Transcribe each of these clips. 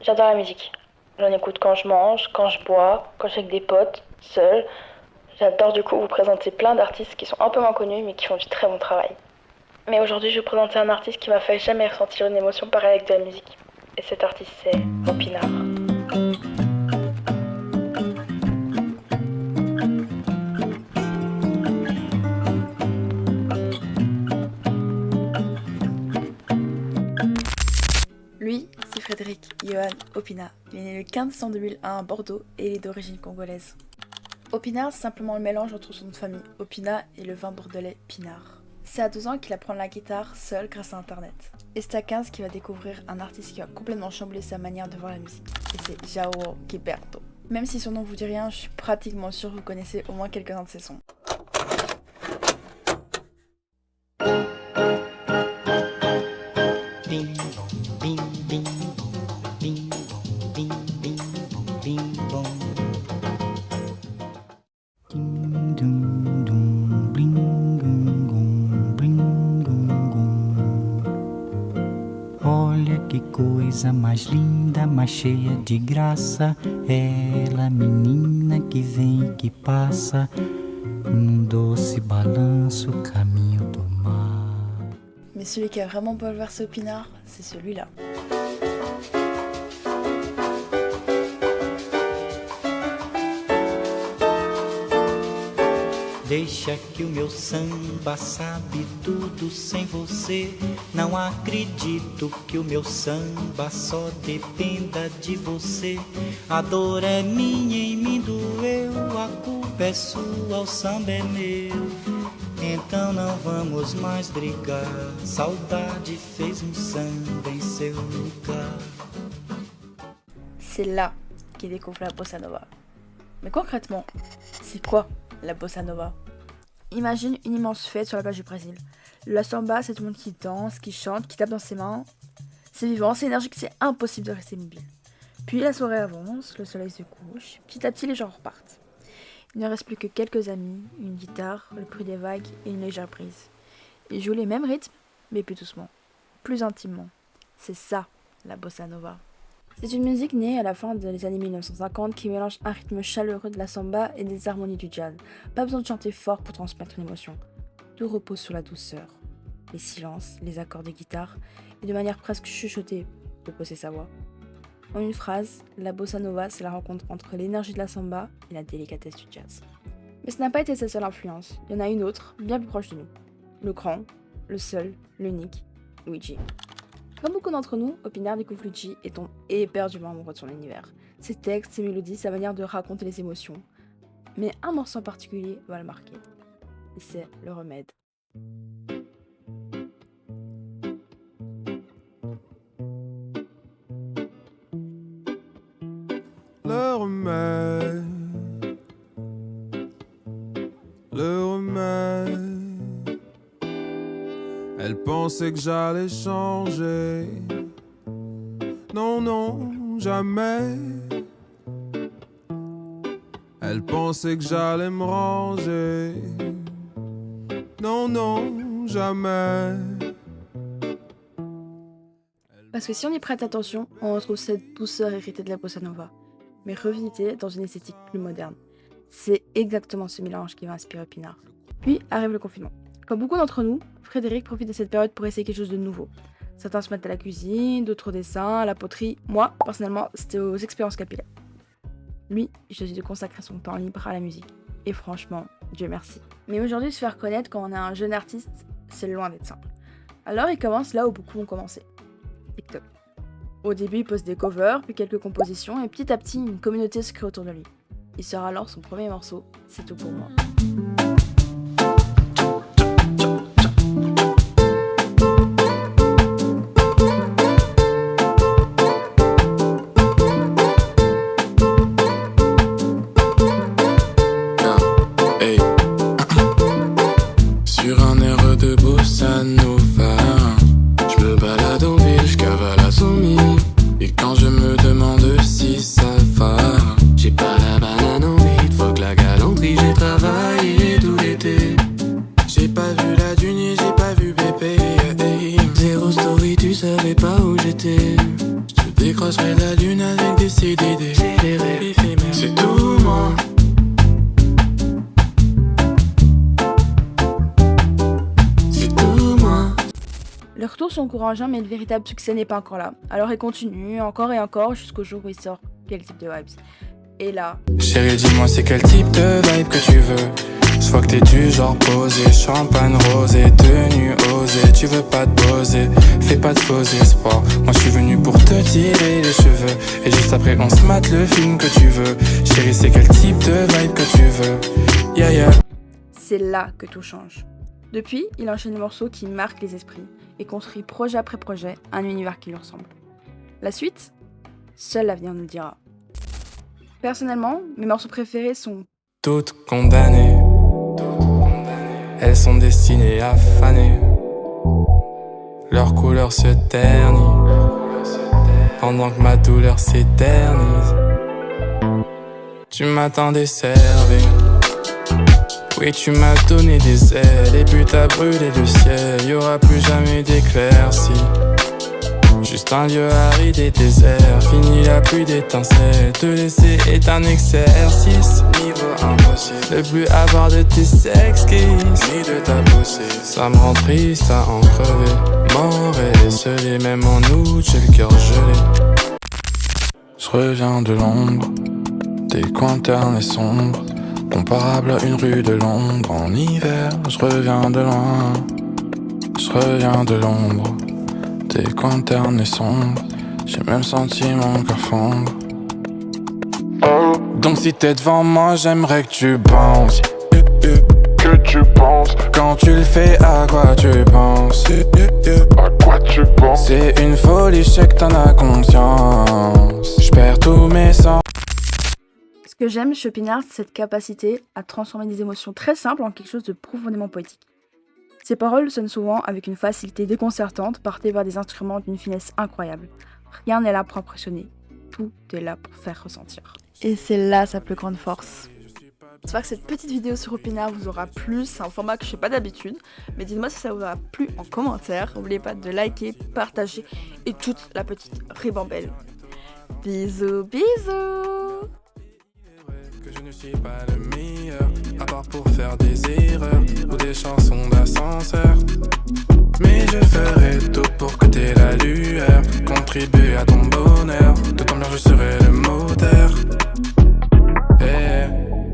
J'adore la musique. J'en écoute quand je mange, quand je bois, quand je suis avec des potes, seule. J'adore du coup vous présenter plein d'artistes qui sont un peu moins connus mais qui font du très bon travail. Mais aujourd'hui, je vais vous présenter un artiste qui m'a fait jamais ressentir une émotion pareille avec de la musique. Et cet artiste, c'est Opinard. Lui, c'est Frédéric Johan Opinard. Il est né le 15 décembre 2001 à Bordeaux et il est d'origine congolaise. Opinard, c'est simplement le mélange entre son nom de famille, Opina, et le vin bordelais Pinard. C'est à 12 ans qu'il apprend la guitare seul grâce à internet. Et c'est à 15 qu'il va découvrir un artiste qui va complètement chambouler sa manière de voir la musique. Et c'est João Gilberto. Même si son nom vous dit rien, je suis pratiquement sûre que vous connaissez au moins quelques-uns de ses sons. Olha que coisa mais linda, mais cheia de graça. Ela, menina que vem e que passa, num doce balanço, caminho do mar. Mais celui qui a vraiment bouleversé Opinard, c'est celui-là. Deixa que o meu samba sabe tudo sem você. Não acredito que o meu samba só dependa de você. A dor é minha e me doeu, a culpa é sua, o samba é meu. Então não vamos mais brigar. Saudade fez samba em seu lugar. C'est là qu'il découvre la bossa nova. Mais concrètement, c'est quoi la bossa nova? Imagine une immense fête sur la plage du Brésil. La samba, c'est tout le monde qui danse, qui chante, qui tape dans ses mains. C'est vivant, c'est énergique, c'est impossible de rester mobile. Puis la soirée avance, le soleil se couche, petit à petit les gens repartent. Il ne reste plus que quelques amis, une guitare, le bruit des vagues et une légère brise. Ils jouent les mêmes rythmes, mais plus doucement, plus intimement. C'est ça, la bossa nova. C'est une musique née à la fin des années 1950 qui mélange un rythme chaleureux de la samba et des harmonies du jazz. Pas besoin de chanter fort pour transmettre une émotion. Tout repose sur la douceur, les silences, les accords de guitare et de manière presque chuchotée de poser sa voix. En une phrase, la bossa nova, c'est la rencontre entre l'énergie de la samba et la délicatesse du jazz. Mais ce n'a pas été sa seule influence, il y en a une autre, bien plus proche de nous. Le grand, le seul, l'unique, Luigi. Comme beaucoup d'entre nous, Opinard découvre Luigi et tombe éperdument amoureux de son univers. Ses textes, ses mélodies, sa manière de raconter les émotions. Mais un morceau en particulier va le marquer. Et c'est Le Remède. Le remède, le remède. Elle pensait que j'allais changer. Non, non, jamais. Elle pensait que j'allais me ranger. Non, non, jamais. Parce que si on y prête attention, on retrouve cette douceur héritée de la bossa nova, mais revisitée dans une esthétique plus moderne. C'est exactement ce mélange qui va inspirer Opinard. Puis arrive le confinement. Comme beaucoup d'entre nous, Frédéric profite de cette période pour essayer quelque chose de nouveau. Certains se mettent à la cuisine, d'autres au dessin, à la poterie. Moi, personnellement, c'était aux expériences capillaires. Lui, il choisit de consacrer son temps libre à la musique. Et franchement, Dieu merci. Mais aujourd'hui, se faire connaître quand on est un jeune artiste, c'est loin d'être simple. Alors il commence là où beaucoup ont commencé. TikTok. Au début, il poste des covers, puis quelques compositions, et petit à petit, une communauté se crée autour de lui. Il sort alors son premier morceau, C'est tout pour moi. Sur un air de bossa nova, je me balade en ville, je cavale à 100 000. Et quand je me demande si ça va, j'ai pas la banane en vide, faut que la galanterie j'ai travaillé. la lune avec des CDD. C'est tout moi. C'est tout moi. Les retours sont encourageants, mais le véritable succès n'est pas encore là. Alors il continue encore et encore jusqu'au jour où il sort quel type de vibes. Et là, Chérie, dis-moi c'est quel type de vibe que tu veux. Je vois que t'es du genre posé, champagne rosé, tenue osée. Tu veux pas te poser, fais pas de faux espoirs. Moi je suis venu pour te tirer les cheveux. Et juste après on se mate le film que tu veux. Chérie, c'est quel type de vibe que tu veux. Yeah yeah. c'est là que tout change. Depuis, il enchaîne les morceaux qui marquent les esprits et construit projet après projet un univers qui lui ressemble. La suite, seul l'avenir nous le dira. Personnellement, mes morceaux préférés sont Toutes condamnées. Elles sont destinées à faner. Leur couleur se ternit pendant que ma douleur s'éternise. Tu m'attendais servi. Oui, tu m'as donné des ailes et puis t'as brûlé le ciel. Y'aura plus jamais d'éclaircies. Juste un lieu aride et désert. Fini la pluie d'étincelles. Te laisser est un exercice. Niveau impossible de plus avoir de tes sex kisses ni de ta poussée. Ça me rend triste à en crever. Mort et scellé, même en août j'ai le cœur gelé. Je reviens de l'ombre, des coins ternes et sombres, comparable à une rue de Londres en hiver. Je reviens de loin, je reviens de l'ombre, des coins ternes et sombres. J'ai même senti mon cœur fondre. Donc si t'es devant moi, j'aimerais que tu penses. Que tu penses. Quand tu le fais, à quoi tu penses? À quoi tu penses? C'est une folie, je sais que t'en as conscience. J'perds tous mes sens. Ce que j'aime chez Pinard, c'est cette capacité à transformer des émotions très simples en quelque chose de profondément poétique. Ses paroles sonnent souvent avec une facilité déconcertante, portées par des instruments d'une finesse incroyable. Rien n'est là pour impressionner, tout est là pour faire ressentir. Et c'est là sa plus grande force. J'espère que cette petite vidéo sur Pinard vous aura plu, c'est un format que je fais pas d'habitude, mais dites-moi si ça vous aura plu en commentaire. N'oubliez pas de liker, partager et toute la petite ribambelle. Bisous, bisous! Que je ne suis pas le meilleur, à part pour faire des erreurs ou des chansons d'ascenseur. Mais je ferai tout pour que t'aies la lueur, contribuer à ton bonheur. D'autant bien je serai le moteur.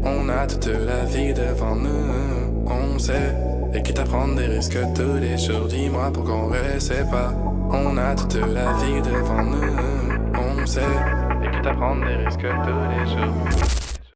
On a toute la vie devant nous, on sait. Et quitte à prendre des risques tous les jours, dis-moi pourquoi on reste pas. On a toute la vie devant nous, on sait. Et quitte à prendre des risques tous les jours.